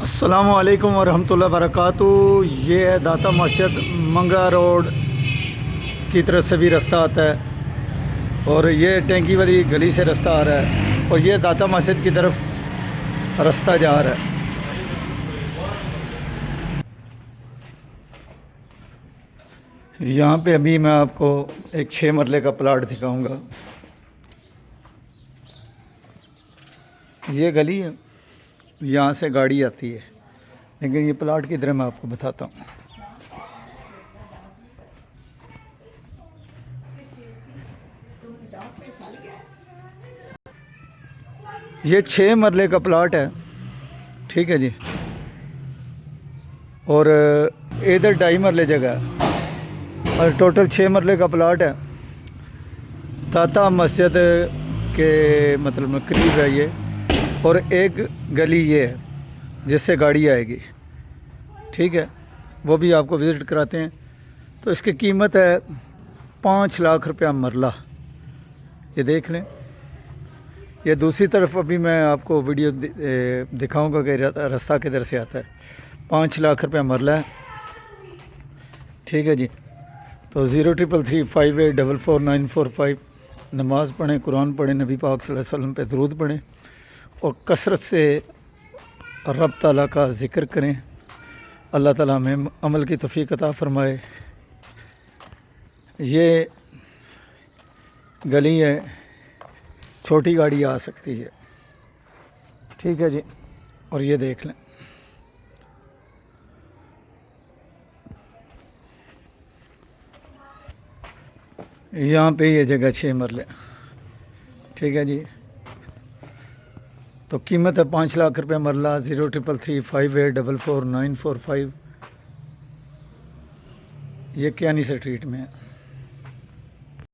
अस्सलामु अलैकुम वरहमतुल्लाहि वबरकातुहू। ये है दाता मस्जिद, मंगरा रोड की तरफ से भी रास्ता आता है और ये टैंकी वाली गली से रास्ता आ रहा है और ये दाता मस्जिद की तरफ रास्ता जा रहा है। यहाँ पे अभी मैं आपको एक 6 मरले का प्लाट दिखाऊंगा। ये गली है, यहाँ से गाड़ी आती है, लेकिन ये प्लाट की तरह मैं आपको बताता हूँ। ये 6 मरले का प्लाट है, ठीक है जी। और इधर 2.5 मरले जगह है और टोटल 6 मरले का प्लाट है। दाता मस्जिद के मतलब में करीब है ये, और एक गली ये है जिससे गाड़ी आएगी, ठीक है। वो भी आपको विज़िट कराते हैं। तो इसकी कीमत है 5 लाख रुपया मरला। ये देख लें। ये दूसरी तरफ अभी मैं आपको वीडियो दिखाऊंगा कि रास्ता किधर से आता है। 5 लाख रुपया मरला है, ठीक है जी। तो 033358444945 नमाज़ पढ़ें, कुरान पढ़ें, नबी पाक सल्लल्लाहु अलैहि वसल्लम पे दरूद पढ़ें और कसरत से रब ताला का ज़िक्र करें। अल्लाह ताला हमें अमल की तौफीक अता फ़रमाए। ये गली है, छोटी गाड़ी आ सकती है, ठीक है जी। और ये देख लें, यहाँ पे ये जगह 6 मरले, ठीक है जी। तो कीमत है 5 लाख रुपये मरला। 033358444945। ये क्यानी स्ट्रीट में है।